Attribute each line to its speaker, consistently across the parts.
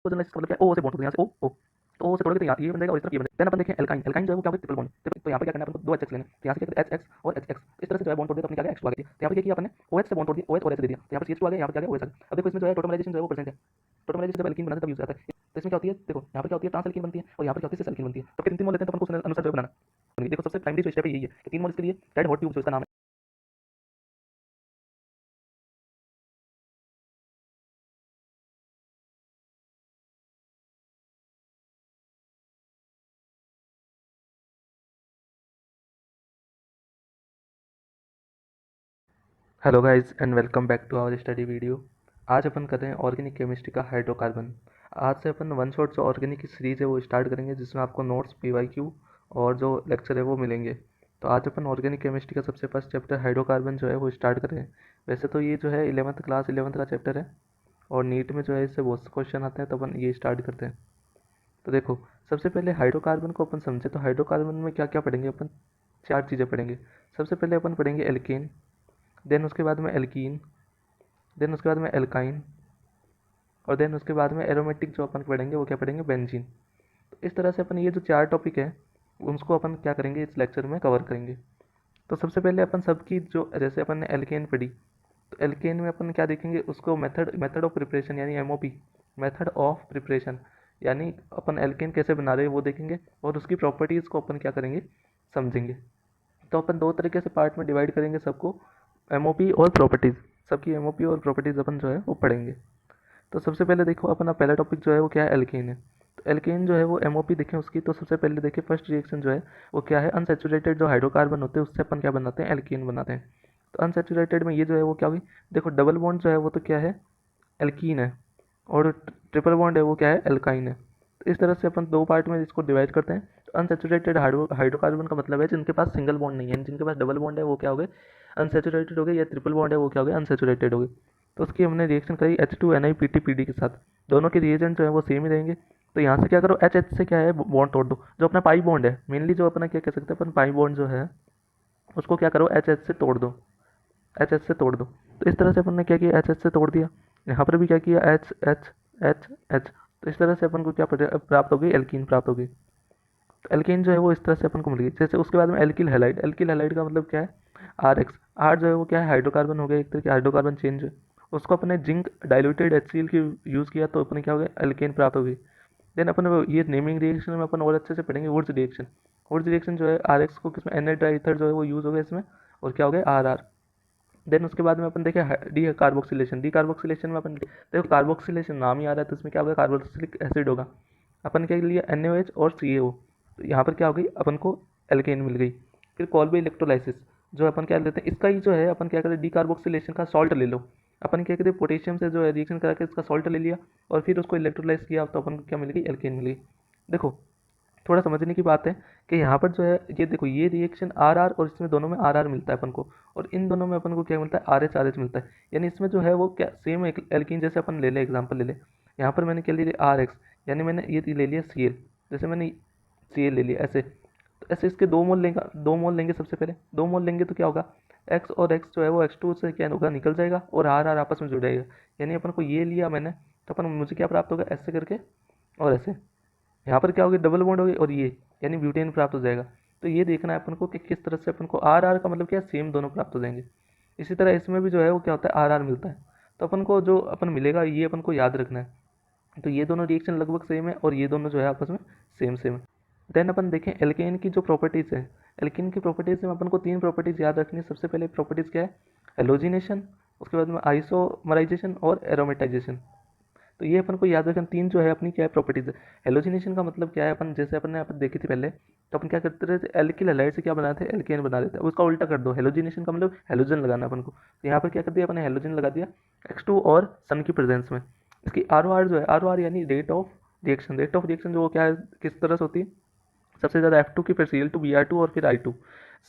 Speaker 1: Generalise का मतलब क्या है, ओ से बॉन्ड होते हैं, यहाँ से ओ ओ, तो ओ से तोड़ोगे तो यहाँ ये बन जाएगा और इस तरफ ये बन जाएगा। देन अपन देखें एल्काइन, एल्काइन जो है वो क्या होगा, ट्रिपल बॉन्ड। तो यहाँ पर क्या करना है अपन को, दो एच लेने, तो यहाँ से क्या एच एक्स और एच एक्स इस तरह से जो है बॉन्ड तोड़ दिया, तो अपने क्या गया H2 आ गया। तो यहाँ पर क्या किया अपन ने, OH से बॉन्ड तोड़ दिया, OH और H दे दिया, तो यहाँ पर CH2 आ गया, यहाँ पर क्या गया OH आ गया। अब देखो इसमें जो है टोटलाइजेशन जो है वो प्रेजेंट है। टोटलाइजेशन जब एल्कीन बनाते हैं तब यूज आता है। तो इसमें क्या होती है, देखो यहाँ पर क्या होती है, ट्रांस एल्कीन बनती है और यहाँ पर क्या होती है, सिस एल्कीन बनती है। तो तीन तीन मोल लेते हैं तो अपन को उस अनुसार जो है बनाना। देखो सबसे प्राइमरी जो स्टेप है यही है कि 3 मोल इसके लिए रेड हॉट ट्यूब जो इसका नाम है।
Speaker 2: Hello guys and welcome back to our study video. आज अपन कर रहे हैं ऑर्गेनिक केमिस्ट्री का हाइड्रोकार्बन। आज से अपन वन शॉट जो ऑर्गेनिक की सीरीज़ है वो स्टार्ट करेंगे, जिसमें आपको नोट्स PYQ और जो लेक्चर है वो मिलेंगे। तो आज अपन ऑर्गेनिक केमिस्ट्री का सबसे फर्स्ट चैप्टर हाइड्रोकार्बन जो है वो स्टार्ट कर रहे हैं। वैसे तो ये जो है 11th क्लास 11th का चैप्टर है और नीट में जो है इससे बहुत से क्वेश्चन आते हैं, तो अपन ये स्टार्ट करते हैं। तो देखो, सबसे पहले हाइड्रोकार्बन को अपन समझे तो हाइड्रोकार्बन में क्या क्या पढ़ेंगे अपन, चार चीज़ें पढ़ेंगे। सबसे पहले अपन पढ़ेंगे एल्केन, देन उसके बाद में एल्कीन, देन उसके बाद में एल्काइन, और देन उसके बाद में एरोमेटिक जो अपन पढ़ेंगे वो क्या पढ़ेंगे, बेंजीन। तो इस तरह से अपन ये जो चार टॉपिक है उसको अपन क्या करेंगे, इस लेक्चर में कवर करेंगे। तो सबसे पहले अपन सबकी जो, जैसे अपन ने एल्केन पढ़ी, तो एल्केन में अपन क्या देखेंगे, उसको मेथड मेथड ऑफ प्रिपरेशन यानी MOP, मेथड ऑफ प्रिपरेशन, यानी अपन एल्केन कैसे बना रहे हैं वो देखेंगे और उसकी प्रॉपर्टीज़ को अपन क्या करेंगे, समझेंगे। तो अपन दो तरीके से पार्ट में डिवाइड करेंगे सबको, MOP और प्रॉपर्टीज़। सबकी MOP और प्रॉपर्टीज़ अपन जो है वो पढ़ेंगे। तो सबसे पहले देखो अपना पहला टॉपिक जो है वो क्या है, एल्केन है। तो एल्केन जो है वो MOP देखें उसकी, तो सबसे पहले देखिए फर्स्ट रिएक्शन जो है वो क्या है, अनसेचुरेटेड जो हाइड्रोकार्बन होते हैं उससे अपन क्या बनाते हैं, एल्कीन बनाते हैं। तो अनसेचुरेटेड में ये जो है वो क्या होगी, देखो डबल बॉन्ड जो है वो तो क्या है, एल्कीन है, और ट्रिपल बॉन्ड है वो क्या है, एल्काइन है। तो इस तरह से अपन दो पार्ट में इसको डिवाइड करते हैं। तो अनसेचुरेटेड हाइड्रोकार्बन का मतलब है जिनके पास सिंगल बॉन्ड नहीं है, जिनके पास डबल बॉन्ड है वो क्या हो गए, अनसेचुरेटेड हो गए, या ट्रिपल बॉन्ड है वो क्या हो गए, अनसेचुरेटेड हो गए। तो उसकी हमने रिएक्शन करी H2NiPTPD के साथ, दोनों के रिएजेंट जो है वो सेम ही रहेंगे। तो यहाँ से क्या करो, H से क्या है बॉन्ड तोड़ दो, जो अपना पाई बॉन्ड है, मेनली जो अपना क्या कह सकते हैं अपन, पाई बॉन्ड जो है उसको क्या करो, H से तोड़ दो, H से तोड़ दो। तो इस तरह से अपन ने क्या किया, H से तोड़ दिया। यहाँ पर भी क्या किया, H H H H। तो इस तरह से अपन को क्या प्राप्त हो गई, एल्कीन प्राप्त हो गई। तो एल्कीन जो है वो इस तरह से अपन को मिल गई। जैसे उसके बाद में एल्किल हैलाइड, एल्किल हैलाइड का मतलब क्या है, RX। R जो है वो क्या है, हाइड्रोकार्बन हो गया, एक तरह के हाइड्रोकार्बन चेंज है। उसको अपने जिंक डाइल्यूटेड HCl की यूज़ किया तो अपने क्या हो गया, एल्केन प्राप्त हो गई। देन अपन ये नेमिंग रिएक्शन में अपन और अच्छे से पढ़ेंगे, वुड्स रिएक्शन। वुड्स रिएक्शन जो है RX को किसमें, NH जो है वो यूज़ हो गया इसमें, और क्या हो गया, RR। देन उसके बाद में अपन देखे डी कार्बोक्सिलेशन, डी कार्बोक्सिलेशन में अपन देखो, कार्बोक्सिलेशन नाम ही आ रहा है तो इसमें क्या होगा, कार्बोक्सिलिक एसिड होगा। अपन क्या लिया, NaOH और CaO। तो यहाँ पर क्या हो गई, अपन को एल्केन मिल गई। फिर कॉल्बे इलेक्ट्रोलाइसिस, जो अपन क्या लेते हैं, इसका ही जो है अपन क्या करें, डी कार्बोक्सिलेशन का सॉल्ट ले लो। अपन क्या करें, पोटेशियम से जो है रिएक्शन करा के इसका सॉल्ट ले लिया और फिर उसको इलेक्ट्रोलाइज किया, तो अपन को क्या मिल गई, एल्केन मिल गई। देखो थोड़ा समझने की बात है कि यहाँ पर जो है ये देखो, ये रिएक्शन RR और इसमें दोनों में RR मिलता है अपन को, और इन दोनों में अपन को क्या मिलता है, RH मिलता है। यानी इसमें जो है वो क्या सेम एल्कीन, जैसे अपन ले ले एग्जांपल ले ले, यहाँ पर मैंने क्या ले लिया, RX, यानी मैंने ये ले लिया Cl, जैसे मैंने Cl ले लिया ऐसे। तो ऐसे इसके दो मोल लेंगे, दो मोल लेंगे, सबसे पहले दो मोल लेंगे तो क्या होगा, X और X जो है वो H2 से क्या होगा, निकल जाएगा और RR आपस में जुड़ जाएगा। यानी अपन को ये लिया मैंने, तो अपन मुझे क्या प्राप्त होगा, ऐसे करके और ऐसे, यहाँ पर क्या होगी, डबल बॉन्ड होगी और ये यानी ब्यूटेन प्राप्त हो जाएगा। तो ये देखना है अपन को कि किस तरह से अपन को RR का मतलब क्या है, सेम दोनों प्राप्त हो जाएंगे। इसी तरह इसमें भी जो है वो क्या होता है, RR मिलता है। तो अपन को जो अपन मिलेगा ये अपन को याद रखना है। तो ये दोनों रिएक्शन लगभग सेम है और ये दोनों जो है आपस में सेम सेम है। देन अपन देखें एल्केन की जो प्रॉपर्टीज़ है, एल्केन की प्रॉपर्टीज़ में अपन को तीन प्रॉपर्टीज़ याद रखनी है। सबसे पहले प्रॉपर्टीज़ क्या है, हेलोजिनेशन, उसके बाद में आइसोमराइजेशन और एरोमेटाइजेशन। तो ये अपन को याद रखना, तीन जो है अपनी क्या है, प्रॉपर्टीज है। हेलोजिनेशन का मतलब क्या है, अपन जैसे अपन ने अपन देखी थी पहले, तो अपन क्या करते थे, एल्किल हैलाइड से क्या बनाते थे, एल्केन बना देते हैं। उसका उल्टा कर दो, हेलोजिनेशन का मतलब हेलोजन लगाना अपन को। तो यहाँ पर क्या कर दिया अपन ने, हेलोजन लगा दिया X2 और सन की प्रेजेंस में। इसकी ROR जो है, ROR यानी rate of reaction, rate of reaction जो क्या है, किस तरह से होती है, सबसे ज़्यादा F2 की, फिर Cl2, Br2 और फिर I2।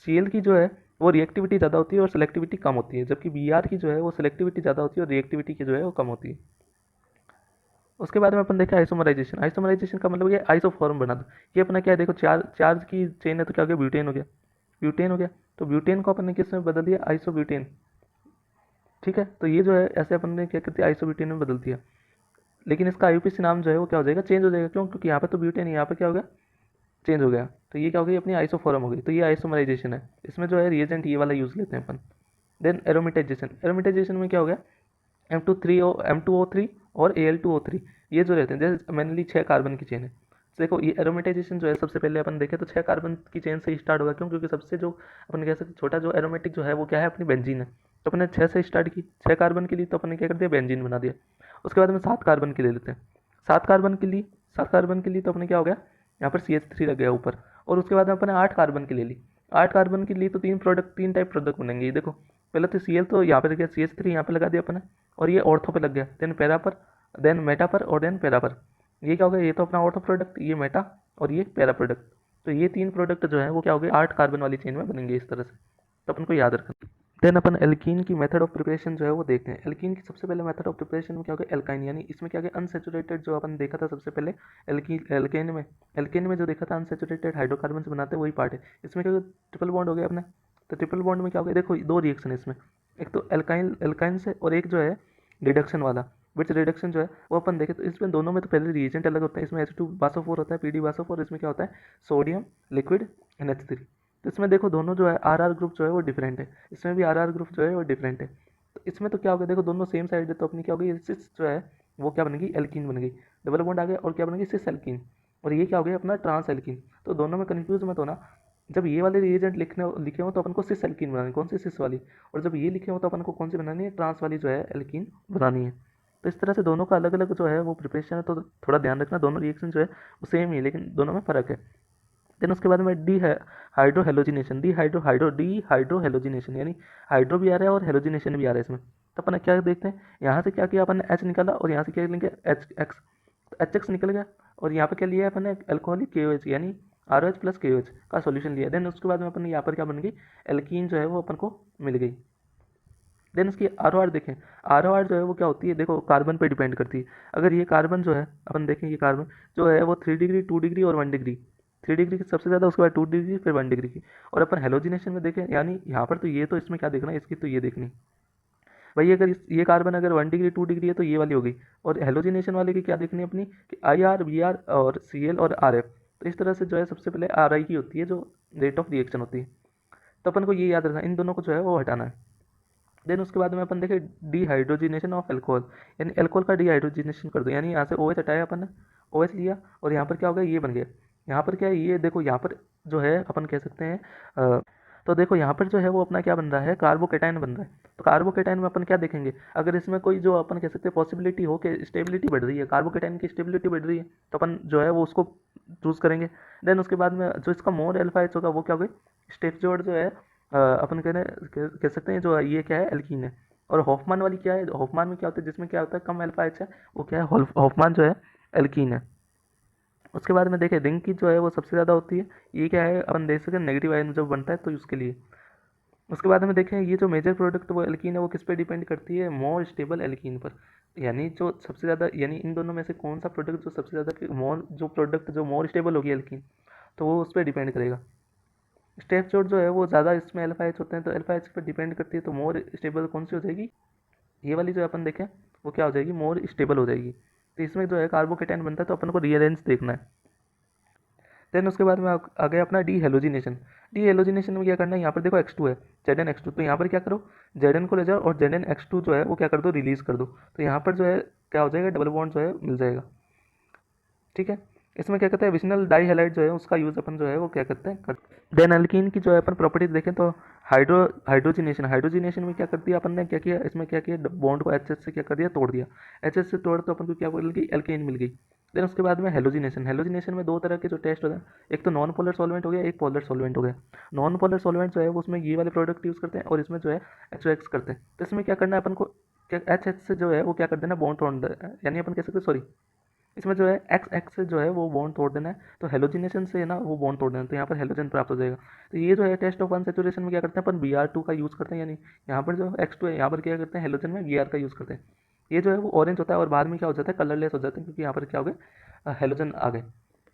Speaker 2: Cl की जो है वो रिएक्टिविटी ज़्यादा होती है और सेलेक्टिविटी कम होती है, जबकि Br की जो है वो सेलेक्टिविटी ज़्यादा होती है और रिएक्टिविटी की जो है वो कम होती है। उसके बाद में अपन देखें आइसोमराइजेशन, आइसोमराइजेशन का मतलब ये आइसोफॉर्म बना दो। ये अपना क्या है, देखो चार्ज की चेन है तो क्या हो गया, ब्यूटेन हो गया, ब्यूटेन हो गया। तो ब्यूटेन को अपन ने किस में बदल दिया, आइसोब्यूटेन। ठीक है, तो ये जो है ऐसे अपन ने क्या करती है, आइसोब्यूटेन में बदल दिया। लेकिन इसका IUPAC नाम जो है वो क्या हो जाएगा, चेंज हो जाएगा। क्यों? क्योंकि यहाँ पे तो ब्यूटेन है, यहाँ पे क्या हो गया, चेंज हो गया। तो ये क्या हो गई, अपनी आइसोफॉर्म हो गई। तो ये आइसोमराइजेशन है। इसमें जो है रिएजेंट ये वाला यूज़ लेते हैं अपन। देन एरोमेटाइजेशन, एरोमेटाइजेशन में क्या हो गया, M2O3 और Al2O3 ये जो रहते हैं, जैसे मैंने ली 6 कार्बन की चेन है। तो देखो ये एरोमेटाइजेशन जो है सबसे पहले अपन देखें तो 6 कार्बन की चेन से स्टार्ट होगा। क्यों? क्योंकि सबसे जो अपन कह सकते छोटा जो एरोमेटिक जो है वो क्या है, अपनी बेंजीन है। तो अपने 6 से स्टार्ट की, 6 कार्बन के लिए तो अपन ने क्या कर दिया, बेंजीन बना दिया। उसके बाद में 7 कार्बन के ले लेते हैं। 7 कार्बन के लिए, 7 कार्बन के लिए तो अपने क्या हो गया, यहाँ पर CH3 लग गया ऊपर। और उसके बाद में अपने 8 कार्बन की ले ली। 8 कार्बन के लिए तो 3 टाइप प्रोडक्ट बनेंगे। ये देखो पहले तो Cl तो यहाँ पर गया, CH3 यहाँ पर लगा दिया अपने, और ये ऑर्थो पे लग गया, देन पैरा पर, देन मेटा पर, और देन पैरा पर। ये क्या हो गया, ये तो अपना ऑर्थो प्रोडक्ट, ये मेटा और ये पैरा प्रोडक्ट। तो ये 3 प्रोडक्ट जो है वो क्या हो गए, 8 कार्बन वाली चेन में बनेंगे इस तरह से। तो अपन को याद रखना। देन अपन एल्कीन की मेथड ऑफ प्रिपरेशन जो है वो देखते हैं। एल्कीन की सबसे पहले मेथड ऑफ प्रिपरेशन में क्या हो गया, एल्काइन, यानी इसमें क्या हो गया, अनसेचुरेटेड जो अपन देखा था सबसे पहले एल्केन में जो देखा था अनसेचुरेटेड हाइड्रोकार्बन बनाते हैं वही पार्ट है। इसमें क्या हो गया, ट्रिपल बॉन्ड हो गया अपने। तो ट्रिपल बॉन्ड में क्या हो गया, देखो 2 रिएक्शन है इसमें, एक तो एल्काइन से, और एक जो है रिडक्शन वाला, विच रिडक्शन जो है वो अपन देखें तो इसमें दोनों में तो पहले रिएजेंट अलग होता है। इसमें H2 बासोफोर होता है, PD बासोफोर, इसमें क्या होता है, सोडियम लिक्विड NH3। तो इसमें देखो दोनों जो है RR ग्रुप जो है वो डिफरेंट है, इसमें भी RR ग्रुप जो है वो डिफरेंट है। तो इसमें तो क्या हो गया, देखो दोनों सेम साइड है, तो अपनी क्या हो गई, सिस जो है वो क्या बनेगी, एल्कीन बन गई। डबल बॉन्ड आ गया और क्या बनेगी, सिस एल्कीन। और ये क्या हो गया, अपना ट्रांस एल्कीन। तो दोनों में कन्फ्यूज मत होना, जब ये वाले रिएजेंट लिखे हो तो अपन को सिस एल्कीन बनानी, कौन सी, सिस वाली। और जब ये लिखे हो तो अपन को कौन सी बनानी है, ट्रांस वाली जो है एल्कीन बनानी है। तो इस तरह से दोनों का अलग अलग जो है वो प्रिपरेशन है। तो थोड़ा ध्यान रखना, दोनों रिएक्शन जो है वो सेम ही है लेकिन दोनों में फ़र्क है। देन उसके बाद में D hydro halogenation, D hydro halogenation, यानी हाइड्रो भी आ रहा है और हेलोजिनेशन भी आ रहा है इसमें। तो अपन क्या देखते हैं, यहाँ से क्या किया अपन ने, H निकाला, और यहाँ से क्या लेंगे, HX। तो HX निकल गया, और यहाँ पर क्या लिया अपन ने, अल्कोहलिक KOH, यानी RH प्लस KOH का सॉल्यूशन लिया। देन उसके बाद में अपन ने यहाँ पर क्या बन गई, एल्कीन जो है वो अपन को मिल गई। देन इसकी ROR देखें, ROR जो है वो क्या होती है, देखो कार्बन पे डिपेंड करती है। अगर ये कार्बन जो है अपन देखें, ये कार्बन जो है वो 3 डिग्री, 2 डिग्री और 1 डिग्री, 3 डिग्री की सबसे ज़्यादा, उसके बाद 2 डिग्री, फिर 1 डिग्री की। और अपन हेलोजिनेशन में देखें, यानी यहाँ पर तो ये तो इसमें क्या देखना है, इसकी तो ये देखनी भाई, अगर ये कार्बन अगर 1 डिग्री 2 डिग्री है तो ये वाली हो गई। और हेलोजिनेशन वाले की क्या देखनी है अपनी, कि IR BR और CL और RF। तो इस तरह से जो है सबसे पहले RI की होती है जो रेट ऑफ रिएक्शन होती है। तो अपन को ये याद रखना, इन दोनों को जो है वो हटाना है। देन उसके बाद में अपन देखें डिहाइड्रोजिनेशन ऑफ एल्कोहल, यानी एल्कोहल का डिहाइड्रोजिनेशन कर दो, यानी यहाँ से OH हटाया अपन ने, OH लिया, और यहाँ पर क्या हो गया, ये बन गया। यहाँ पर क्या है, ये देखो यहाँ पर जो है अपन कह सकते हैं तो देखो यहाँ पर जो है वो अपना क्या बन रहा है, कार्बोकेटाइन बन रहा है। तो कार्बोकेटाइन में अपन क्या देखेंगे, अगर इसमें कोई जो अपन कह सकते हैं पॉसिबिलिटी हो कि स्टेबिलिटी बढ़ रही है, कार्बोकेटाइन की स्टेबिलिटी बढ़ रही है, तो अपन जो है वो उसको चूज़ करेंगे। देन उसके बाद में जो इसका मोर अल्फा एच होगा वो क्या हो गई, स्टेप जोड़ जो है अपन कह सकते हैं जो ये क्या है, एल्कीन है। और हॉफमान वाली क्या है, हॉफमान में क्या होता है, जिसमें क्या होता है कम अल्फा एच है, वो क्या है, हॉफमान जो है एल्कीन है। उसके बाद में देखें रिंग की जो है वो सबसे ज़्यादा होती है, ये क्या है, अपन देख सकते हैं नेगेटिव आयन जब बनता है तो उसके लिए। उसके बाद में देखें ये जो मेजर प्रोडक्ट वो एल्कीन है वो किस पे डिपेंड करती है, मोर स्टेबल एल्कीन पर। यानी जो सबसे ज़्यादा, यानी इन दोनों में से कौन सा प्रोडक्ट जो सबसे ज़्यादा मोर, जो प्रोडक्ट जो मोर स्टेबल होगी एल्कीन, तो वो उस पर डिपेंड करेगा। स्टेप जोड़ जो है वो ज़्यादा इसमें अल्फा एच होते हैं, तो अल्फा एच पर डिपेंड करती है। तो मोर स्टेबल कौन सी हो जाएगी, ये वाली जो अपन देखें वो क्या हो जाएगी, मोर स्टेबल हो जाएगी। तो इसमें जो है कार्बोकेटाइन बनता है, तो अपन को रीअरेंज देखना है। देन उसके बाद में आ गया अपना डी हेलोजिनेशन में क्या करना है, यहाँ पर देखो X2 है, Zn X2, तो यहाँ पर क्या करो, Zn को ले जाओ और Zn X2 जो है वो क्या कर दो, रिलीज़ कर दो। तो यहाँ पर जो है क्या हो जाएगा, डबल बॉन्ड जो है मिल जाएगा। ठीक है, इसमें क्या कहते हैं, विशनल डाई हैलाइड जो है उसका यूज़ अपन जो है वो क्या करते हैं। देन एल्कीन की जो है अपन प्रॉपर्टीज देखें तो हाइड्रोजिनेशन में क्या कर दिया अपन ने, क्या किया इसमें, क्या किया, बॉन्ड को HH से क्या कर दिया, तोड़ दिया। HH से तोड़ तो अपन को क्या मिल गई, एल्केन मिल गई। देन उसके बाद में हेलोजिनेशन में 2 तरह के जो टेस्ट होते हैं, एक तो नॉन पोलर सॉल्वेंट हो गया, एक पोलर सॉल्वेंट हो गया। नॉन पोलर सॉल्वेंट जो है वो उसमें ये वाले प्रोडक्ट यूज़ करते हैं, और इसमें जो है HOX करते हैं। तो इसमें क्या करना है अपन को, क्या HH से जो है वो क्या कर देना, बॉन्ड तोड़ देना, यानी अपन कह सकते हैं, सॉरी, इसमें जो है एक्स से जो है वो बॉन्ड तोड़ देना है। तो हेलोजिनेशन से है ना वो बॉन्ड तोड़ देना है, तो यहाँ पर हेलोजन प्राप्त हो जाएगा। तो ये जो है टेस्ट ऑफ अनसैचुरेशन में क्या करते हैं अपन, Br2 का यूज़ करते हैं, यानी यहाँ पर जो X2 है यहाँ पर क्या करते हैं, हेलोजन में Br का यूज़ करते हैं। ये जो है वो ऑरेंज होता है और बाद में क्या हो जाता है, कलरलेस हो जाते हैं, क्योंकि यहाँ पर क्या हो गए, हेलोजन आ गए।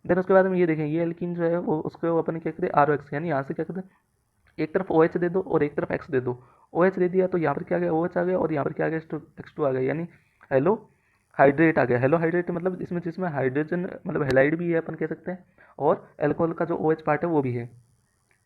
Speaker 2: देन उसके बाद में ये देखें, ये एल्कीन जो है वो उसको अपन क्या करते हैं, ROX, यानी यहाँ से क्या करते हैं, एक तरफ OH दे दो और एक तरफ X दे दो। OH दे दिया तो यहाँ पर क्या आ गया, OH आ गया, और यहाँ पर क्या आ गया, X2 आ गया, यानी हेलो हाइड्रेट आ गया। हेलो हाइड्रेट मतलब इसमें जिसमें हाइड्रोजन मतलब हेलाइड भी है अपन कह सकते हैं, और एल्कोहल का जो OH पार्ट है वो भी है।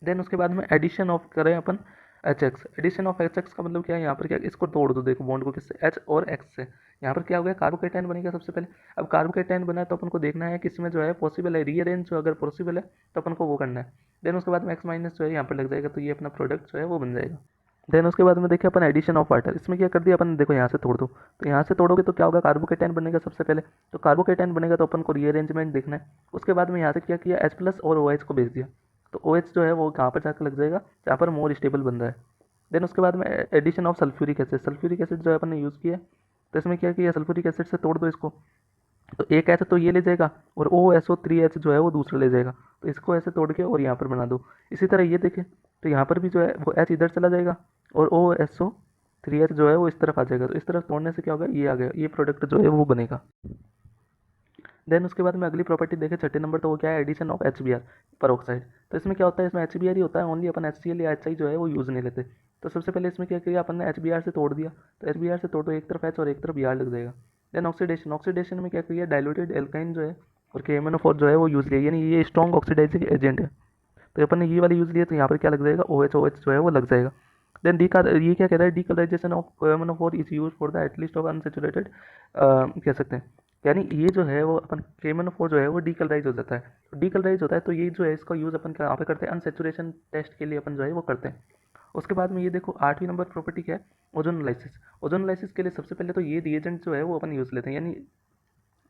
Speaker 2: देन उसके बाद में एडिशन ऑफ करें अपन HX। एडिशन ऑफ HX का मतलब क्या है, यहाँ पर क्या, इसको तोड़ दो, देखो बॉन्ड को किससे, H और X से। यहाँ पर क्या हो गया, कार्बोकेटाइन बनेगा सबसे पहले। अब कार्बोकेटाइन बना है तो अपन को देखना है कि इसमें जो है पॉसिबल है रीअरेंज, जो अगर पॉसिबल है तो अपन को वो करना है। देन उसके बाद में X माइनस जो है यहाँ पर लग जाएगा, तो ये अपना प्रोडक्ट जो है वो बन जाएगा। देन उसके बाद में देखिए अपन एडिशन ऑफ वाटर, इसमें क्या कर दिया अपन, देखो यहाँ से तोड़ दो, तो यहाँ से तोड़ोगे तो क्या होगा, कार्बोकेटाइन बनेगा सबसे पहले। तो कार्बोकेटाइन बनेगा तो अपन को रीअरेंजमेंट देखना है। उसके बाद में यहाँ से क्या किया, H प्लस और OH को भेज दिया, तो OH जो है वो कहाँ पर जाकर लग जाएगा, जहाँ पर मोर स्टेबल बन रहा है। देन उसके बाद में addition of sulphuric acid, sulphuric acid जो है अपन ने यूज़ किया, तो इसमें क्या किया, सल्फ्यूरिक एसिड से तोड़ दो इसको, तो एक ऐसे तो ये ले जाएगा, और OSO3H जो है वो दूसरा ले जाएगा, तो इसको ऐसे तोड़ के और यहाँ पर बना दो। इसी तरह ये देखें, तो यहाँ पर भी जो है वो H इधर चला जाएगा, और OSO3H जो है वो इस तरफ आ जाएगा, तो इस तरफ तोड़ने से क्या होगा, ये आ गया, ये प्रोडक्ट जो है वो बनेगा। देन उसके बाद में अगली प्रॉपर्टी देखें, छठे नंबर, तो वो क्या है, एडिशन ऑफ HBr परोक्साइड। तो इसमें क्या होता है, इसमें HBr ही होता है, ओनली अपन HCl या HI जो है वो यूज़ नहीं लेते। तो सबसे पहले इसमें क्या किया अपन ने, HBr से तोड़ दिया, तो HBr से तोड़ दो, एक तरफ H और एक तरफ Br लग जाएगा। देन ऑक्सीडेशन, ऑक्सीडेशन में क्या किया, डाइल्यूटेड एल्काइन जो है और KMnO4 जो है वो यूज़ लिया, यानी ये स्ट्रॉन्ग ऑक्सीडाइजिंग एजेंट है, तो अपन ने ये वाली यूज़ लिया, तो यहाँ पर क्या लग जाएगा, OH जो है वो लग जाएगा। देन ये क्या कह रहा है, decolourisation of KMnO4 is use for the at least of unsaturated, कह सकते हैं, यानी ये जो है वो अपन KMnO4 जो है वो डीकलराइज हो जाता है। डीकलराइज होता है तो ये जो है इसका यूज़ अपन कहाँ पे करते हैं, अनसेचुरेशन टेस्ट के लिए अपन जो है वो करते हैं। उसके बाद में ये देखो आठवीं नंबर प्रॉपर्टी क्या है, ओजोनलाइसिस। ओजोनलाइसिस के लिए सबसे पहले तो ये रिएजेंट जो है वो अपन यूज़ लेते हैं, यानी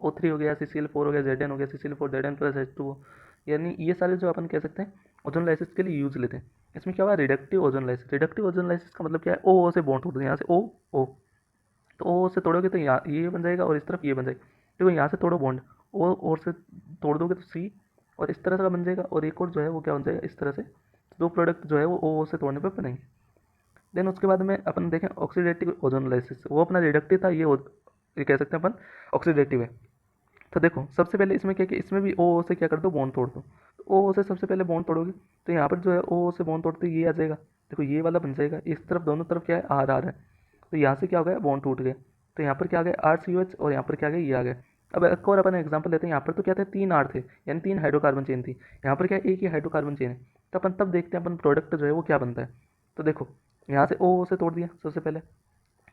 Speaker 2: O3 हो गया, CCl4 हो गया, Zn हो गया, CCl4 Zn प्लस H2O, यानी ये सारे जो अपन कह सकते हैं ओजोनलाइसिस के लिए यूज़ लेते हैं। इसमें क्या हुआ, रिडक्टिव ओजोनलाइसिस। रिडक्टिव ओजोनलाइसिस का मतलब क्या है, O से बॉन्ड तोड़ दो, यहाँ से O, तो O से तोड़ोगे तो यहाँ ये बन जाएगा और इस तरफ ये बन जाएगा। देखो यहाँ से तोड़ो बॉन्ड, O और से तोड़ दोगे तो C, और इस तरह का बन जाएगा, और एक और जो है वो क्या बन जाएगा, इस तरह से। तो दो प्रोडक्ट जो है वो O से तोड़ने पर बनेंगे। देन उसके बाद में अपन देखें ऑक्सीडेटिव ओजोनलाइसिस, वो अपना रिडक्टिव था, ये कह सकते हैं अपन ऑक्सीडेटिव है। तो देखो सबसे पहले इसमें क्या, इसमें भी ओ से क्या कर दो, बॉन्ड तोड़ दो। तो ओ से सबसे पहले बॉन्ड तोड़ोगे तो यहाँ पर जो है ओ से बॉन्ड तोड़ते ये आ जाएगा, देखो ये वाला बन जाएगा, इस तरफ दोनों तरफ क्या है, आर है, तो यहाँ से क्या हो गया, बॉन्ड टूट गया, तो यहाँ पर क्या आ गया, RCOH, और यहाँ पर क्या आ गया, ये आ गया। अब एक और अपन एग्जाम्पल लेते हैं, यहाँ पर तो क्या थे, 3 R थे, यानी 3 हाइड्रोकार्बन चेन थी, यहाँ पर क्या एक ही हाइड्रोकार्बन चेन है। तो अपन तब देखते हैं अपन प्रोडक्ट जो है वो क्या बनता है। तो देखो यहाँ से ओ से तोड़ दिया सबसे पहले,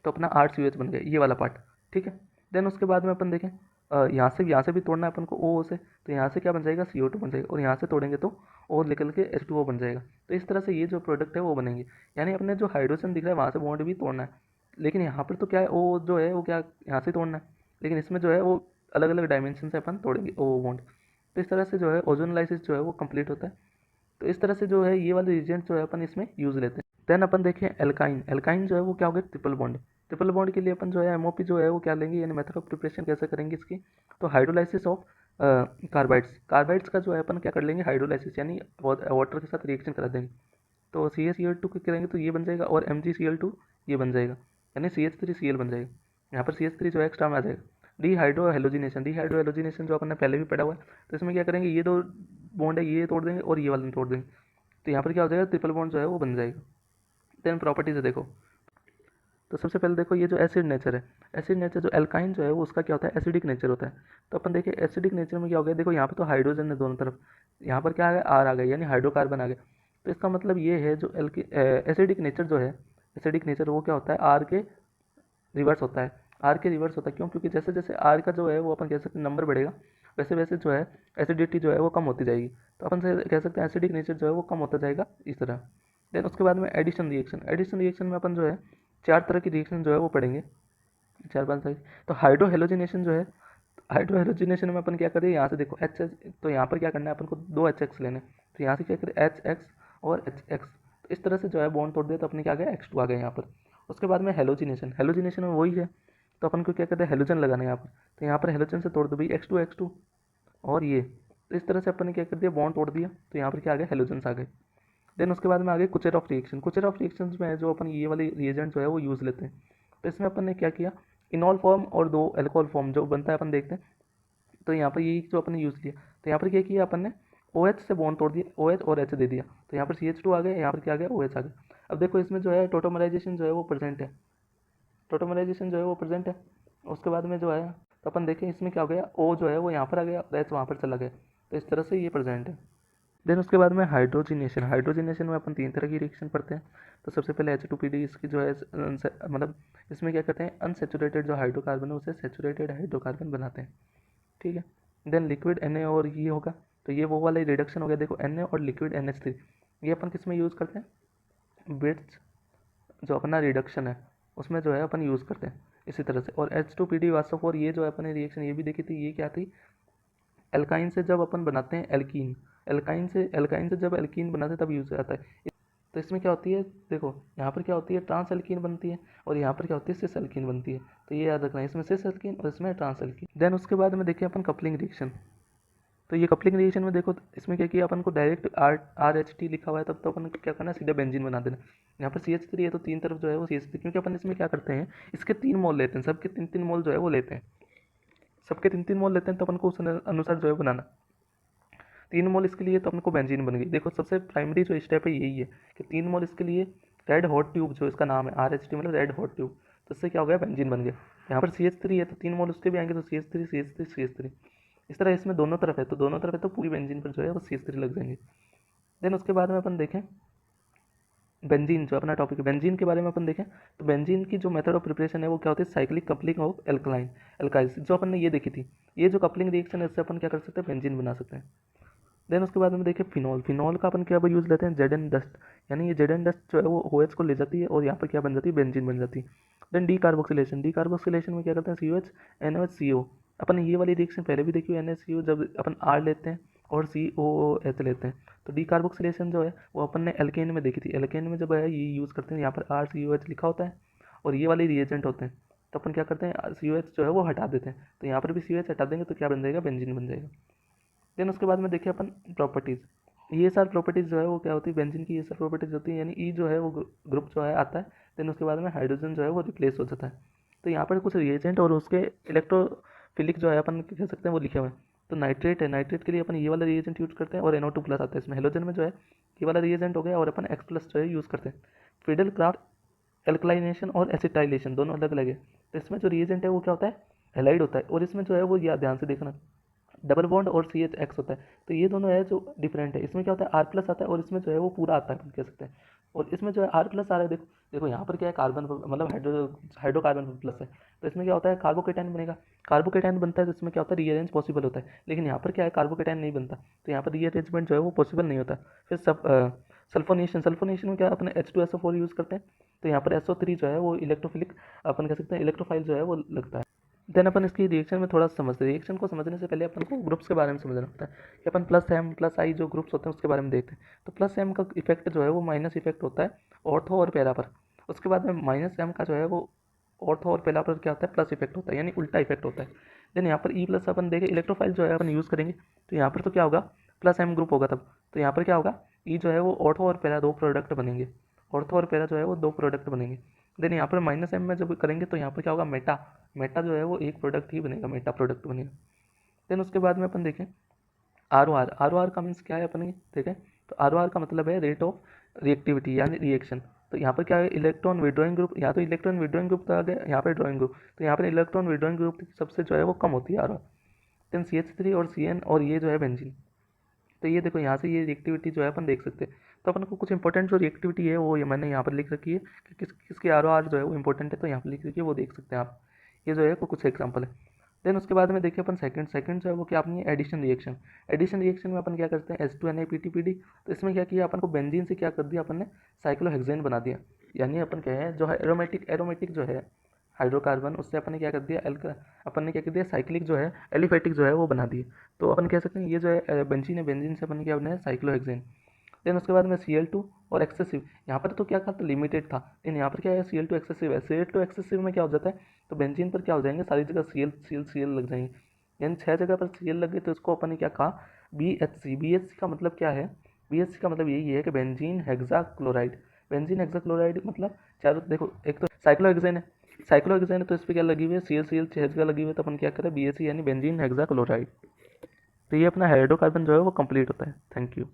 Speaker 2: तो अपना RCOH बन गया, ये वाला पार्ट, ठीक है। देन उसके बाद में अपन देखें यहाँ से भी तोड़ना है अपन को O से, तो यहाँ से क्या बन जाएगा, CO2 बन जाएगा, और यहाँ से तोड़ेंगे तो और निकल के H2O बन जाएगा। तो इस तरह से ये जो प्रोडक्ट है वो बनेंगे, यानी अपने जो हाइड्रोजन दिख रहा है वहाँ से बॉन्ड भी तोड़ना है, लेकिन यहाँ पर तो क्या है, O जो है वो क्या यहाँ से तोड़ना है, लेकिन इसमें जो है वो अलग अलग डायमेंशन से अपन तोड़ेंगे O बॉन्ड। तो इस तरह से जो है ओजोनलाइसिस जो है वो कंप्लीट होता है। तो इस तरह से जो है ये वाले रिएजेंट जो है अपन इसमें यूज़ लेते हैं। देन अपन देखें एल्काइन, एल्काइन जो है वो क्या हो गया, ट्रिपल बॉन्ड। ट्रिपल बॉन्ड के लिए अपन जो है MOP जो है वो क्या लेंगे, यानी मेथड ऑफ प्रिपरेशन कैसे करेंगे इसकी, तो हाइड्रोलाइसिस ऑफ कार्बाइड्स। कार्बाइड्स का जो है अपन क्या कर लेंगे, हाइड्रोलाइसिस, यानी वाटर के साथ रिएक्शन करा देंगे, तो CaCl2 करेंगे तो ये बन जाएगा, और MgCl2 ये बन जाएगा, यानी CH3Cl बन जाएगा। यहाँ पर CH3 जो है एक्स्ट्रा में आ जाएगा। डिहाइड्रोहेलोजिनेशन, डिहाइड्रोहेलोजिनेशन जो अपन ने पहले भी पढ़ा हुआ है, तो इसमें क्या करेंगे, ये दो बॉन्ड है ये तोड़ देंगे और ये वाला तोड़ देंगे, तो यहाँ पर क्या हो जाएगा, ट्रिपल बॉन्ड जो है वो बन जाएगा। देन प्रॉपर्टीज है देखो, तो सबसे पहले देखो ये जो एसिड नेचर है, एसिड नेचर जो एल्काइन जो है वो उसका क्या होता है, एसिडिक नेचर होता है। तो अपन देखिए एसिडिक नेचर में क्या हो गया, देखो यहाँ पे तो हाइड्रोजन है दोनों तरफ, यहाँ पर क्या आ गया, R आ गया, यानी हाइड्रोकार्बन आ गया। तो इसका मतलब ये है जो एसिडिक नेचर जो है, एसिडिक नेचर वो क्या होता है, R के रिवर्स होता है। R के रिवर्स होता है क्यों, क्योंकि जैसे जैसे R का जो है वो अपन कह सकते हैं नंबर बढ़ेगा, वैसे वैसे जो है एसिडिटी जो है वो कम होती जाएगी, तो अपन से कह सकते हैं एसिडिक नेचर जो है वो कम होता जाएगा इस तरह। देन उसके बाद में एडिशन रिएक्शन, एडिशन रिएक्शन में अपन जो है 4 तरह की रिएक्शन जो है वो पढ़ेंगे, 4-5 तरह की। तो हाइड्रोहेलोजिनेशन जो है, हाइड्रोहेलोजिनेशन में अपन क्या करें, यहाँ से देखो एच, तो यहाँ पर क्या करना है अपन को, 2 HX लेने, तो यहाँ से क्या करें HX और HX, तो इस तरह से जो है बॉन्ड तोड़ दिया, तो अपने क्या आ गया, X2 आ गया यहाँ पर। उसके बाद में हेलोजिनेशन, हेलोजिनेशन में वही है, तो अपन को क्या करते हैं, हेलोजन लगाना है यहाँ पर, तो यहाँ पर हेलोजन से तोड़ दो भाई X2 और ये, तो इस तरह से अपन ने क्या कर दिया, बॉन्ड तोड़ दिया, तो यहाँ पर क्या आ गया, हेलोजन्स आ गए। देन उसके बाद में आगे कुचर ऑफ रिएक्शन, कुचर ऑफ रिएक्शन में जो अपन ये वाले रिएजेंट जो है वो यूज़ लेते हैं, तो इसमें अपन ने क्या किया, इनॉल फॉर्म और 2 अल्कोहल फॉर्म जो बनता है अपन देखते हैं, तो यहाँ पर यही जो अपन ने यूज़ किया, तो यहाँ पर क्या किया अपन ने, OH से बॉन्ड तोड़ दिया, OH और H दे दिया, तो यहाँ पर CH2 आ गया, यहाँ पर क्या आ गया, OH आ गया। अब देखो इसमें जो है टोटोमराइजेशन जो है वो प्रेजेंट है, टोटोमराइजेशन जो है वो प्रेजेंट है। उसके बाद में जो है तो अपन देखें इसमें क्या हो गया, O जो है वो यहाँ पर आ गया और H वहाँ पर चला गया, तो इस तरह से ये प्रेजेंट है। देन उसके बाद में हाइड्रोजिनेशन, हाइड्रोजिनेशन में अपन 3 तरह की रिएक्शन पढ़ते हैं। तो सबसे पहले H2PD, इसकी जो है मतलब इसमें क्या करते हैं, अनसेचुरेटेड जो हाइड्रोकार्बन है उसे सेचुरेटेड हाइड्रोकार्बन बनाते हैं, ठीक है। देन लिक्विड Na और ये होगा, तो ये वो वाला रिडक्शन हो गया। देखो Na और लिक्विड NH3, ये अपन किस में यूज़ करते हैं, बिट्स जो अपना रिडक्शन है उसमें जो है अपन यूज़ करते हैं इसी तरह से। और H2PD वास्तव ये जो है अपने रिएक्शन ये भी देखी थी, ये क्या थी, एल्काइन से जब अपन बनाते हैं एल्कीन, एल्काइन से जब एल्कीन बनाते हैं तब यूज़ आता है। तो इसमें क्या होती है, देखो यहाँ पर क्या होती है, ट्रांस एल्कीन बनती है और यहाँ पर क्या होती है, सिस एल्कीन बनती है। तो ये याद रखना है, इसमें सिस एल्कीन और इसमें ट्रांस एल्कीन। देन उसके बाद में देखिए अपन कपलिंग रिएक्शन। तो ये कपलिंग रिएक्शन में देखो इसमें क्या किया अपन को, डायरेक्ट RH लिखा हुआ है तब तो अपन को क्या करना है, सीधा बेंजीन बना देना। यहाँ पर CH3 है तो तीन तरफ जो है वो CH3, क्योंकि अपन इसमें क्या करते हैं, इसके 3 मोल लेते हैं, सबके 3-3 मोल जो है वो लेते हैं, सबके 3-3 मोल लेते हैं, तो अपन को उस अनुसार जो है बनाना 3 मोल इसके लिए, तो अपन को बेंजीन बन गई। देखो सबसे प्राइमरी जो स्टेप है यही है कि 3 मोल इसके लिए रेड हॉट ट्यूब जो इसका नाम है RH मतलब रेड हॉट ट्यूब, तो इससे क्या हो गया, बेंजीन बन गया। यहाँ पर CH3 है तो 3 मोल उसके भी आएंगे, तो CH3 CH3 CH3, इस तरह इसमें दोनों तरफ है, तो दोनों तरफ है तो पूरी बेंजीन पर जो है वो CH3 लग जाएंगे। देन उसके बाद में अपन देखें बेंजीन, जो अपना टॉपिक है बेंजीन के बारे में अपन देखें, तो बेंजीन की जो मेथड ऑफ प्रिपरेशन है वो क्या होती है, साइक्लिक कपलिंग ऑफ एल्काइल्स, जो अपन ने ये देखी थी, ये जो कपलिंग रिएक्शन है इससे अपन क्या कर सकते हैं, बेंजीन बना सकते हैं। देन उसके बाद में देखिए फिनॉल, फिनॉल का अपन क्या यूज़ लेते हैं, जेड एन डस्ट, यानी ये जेड एन डस्ट जो है वो OH को ले जाती है और यहाँ पर क्या बन जाती है, बेंजीन बन जाती है। देन डीकार्बोक्सिलेशन, डीकार्बोक्सिलेशन में क्या करते हैं, COH NOH CO, अपन ये वाली रिएक्शन पहले भी देखी हुई, NaCO जब अपन R लेते हैं और COOH लेते हैं, तो डीकार्बोक्सिलेशन जो है वो अपन ने एल्केन में देखी थी। एल्केन में जब है ये यूज़ करते हैं, यहाँ पर RCOH लिखा होता है और ये वाले रिएजेंट होते हैं, तो अपन क्या करते हैं, COH जो है वो हटा देते हैं, तो यहाँ पर भी COH हटा देंगे तो क्या बन जाएगा, बेंजीन बन जाएगा। देन उसके बाद में देखिए अपन प्रॉपर्टीज़, ये सारी प्रॉपर्टीज़ जो है वो क्या होती है, बेंजीन की ये सारी प्रॉपर्टीज़ होती है, यानी E जो है वो ग्रुप जो है आता है। देन उसके बाद में हाइड्रोजन जो है वो रिप्लेस हो जाता है। तो यहाँ पर कुछ रिएजेंट और उसके इलेक्ट्रोफिलिक जो है अपन कह सकते हैं वो लिखे हुए हैं। तो नाइट्रेट है, नाइट्रेट के लिए अपन ये वाला रिएजेंट यूज़ करते हैं और NO2 प्लस आता है इसमें। हेलोजन में जो है ये वाला रिएजेंट हो गया और अपन X प्लस जो है यूज़ करते हैं। फिडल क्राफ्ट एल्कलाइनेशन और एसिटाइलेशन दोनों अलग अलग है। तो इसमें जो रिएजेंट है वो क्या होता है, हेलाइड होता है, और इसमें जो है वो या ध्यान से देखना डबल बॉन्ड और CH होता है, तो ये दोनों है जो डिफरेंट है। इसमें क्या होता है, R प्लस आता है और इसमें जो है वो पूरा आता है अपन कह सकते हैं। और इसमें जो है R प्लस आ रहा है, देखो देखो यहाँ पर क्या है, कार्बन मतलब हाइड्रोकार्बन प्लस है, तो इसमें क्या होता है, कार्बोकेटाइन बनेगा। कार्बोकेटाइन बनता है तो इसमें क्या होता है, रीअरेंज पॉसिबल होता है, लेकिन यहाँ पर क्या है, कार्बोकेटाइन नहीं बनता, तो यहाँ पर रीअरेंजमेंट जो है वो पॉसिबल नहीं होता। फिर सल्फोनेशन, सल्फोनेशन में क्या अपने H2SO4 यूज़ करते हैं, तो यहाँ पर SO3 जो है वो इलेक्ट्रोफिलिक अपन कह सकते हैं, इलेक्ट्रोफाइल जो है वो लगता है। देन अपन इसकी रिएक्शन में थोड़ा समझते हैं। रिएक्शन को समझने से पहले अपन को ग्रुप्स के बारे में समझना होता है कि अपन +M+I जो ग्रुप्स होते हैं उसके बारे में देखते हैं। तो +M का इफेक्ट जो है वो माइनस इफेक्ट होता है ऑर्थो और पैरा पर। उसके बाद में -M का जो है वो ऑर्थो और पैरा पर क्या होता है, प्लस इफेक्ट होता है, यानी उल्टा इफेक्ट होता है। देन यहाँ पर E+ अपन देखें, इलेक्ट्रोफाइल जो है अपन यूज़ करेंगे, तो यहाँ पर तो क्या होगा, +M ग्रुप होगा तब, तो यहाँ पर क्या होगा, E जो है वो ऑर्थो और पैरा दो प्रोडक्ट बनेंगे, ऑर्थो और पैरा जो है वो दो प्रोडक्ट बनेंगे। देन यहाँ पर -M में जब करेंगे तो यहाँ पर क्या होगा, मेटा जो है वो एक प्रोडक्ट ही बनेगा, मेटा प्रोडक्ट बनेगा। देन उसके बाद में अपन देखें ROR का मीन्स क्या है अपन देखें, तो ROR का मतलब है रेट ऑफ रिएक्टिविटी यानी रिएक्शन। तो यहाँ पर क्या है, इलेक्ट्रॉन विड्रॉइंग ग्रुप, या तो इलेक्ट्रॉन विड्रॉइंग ग्रुप आ गया, यहाँ पर ड्रॉइंग ग्रुप, तो यहाँ पर इलेक्ट्रॉन विड्रॉइंग ग्रुप सबसे जो है वो कम होती है ROR। देन CH3 और CN और ये जो है बेंजीन, तो ये देखो यहाँ से ये रिएक्टिविटी जो है अपन देख सकते हैं। तो अपन को कुछ इंपॉर्टेंट जो रिएक्टिविटी है वो ये मैंने यहाँ पर लिख रखी है कि किसकी ROR जो है वो इंपॉर्टेंट है, तो यहाँ पर लिख रखी है, वो देख सकते हैं आप। ये जो है वो कुछ एग्जाम्पल है। देन उसके बाद में देखिए अपन सेकंड जो है वो क्या अपनी एडिशन रिएक्शन। एडिशन रिएक्शन में अपन क्या करते हैं, H2Na-PTPD, तो इसमें क्या किया अपन को, बेंजीन से क्या कर दिया अपन ने, साइक्लोहेक्सेन बना दिया। यानी अपन क्या है, जो है एरोमेटिक जो है हाइड्रोकार्बन, उससे अपन ने क्या कर दिया, अपन ने क्या कर दिया, साइक्लिक जो है एलिफेटिक जो है वो बना दिए। तो अपन कह सकते हैं ये जो है बेंजीन है, बेंजीन से अपन ने क्या बनाया, साइक्लोहेक्सेन। देन उसके बाद में Cl2 और एक्सेसिव, यहाँ पर तो क्या था, तो लिमिटेड था, लेकिन यहाँ पर क्या है, Cl2 एक्सेसिव है। Cl2 एक्सेसिव में क्या हो जाता है, तो बेंजीन पर क्या हो जाएंगे, सारी जगह Cl लग जाएंगे, यानी 6 जगह पर Cl लग गए, तो इसको अपन ने क्या कहा, BHC का मतलब क्या है, BHC का मतलब यही है कि बेंजीन हेक्साक्लोराइड। बेंजीन हेक्साक्लोराइड मतलब चारों देखो, एक तो साइक्लोहेक्सेन है, तो इस पर क्या लगी हुई है, Cl 6 जगह लगी हुई है, तो अपन क्या करें, BHC यानी बेंजीन हेक्साक्लोराइड। तो ये अपना हाइड्रोकार्बन जो है वो कंप्लीट होता है। Thank you.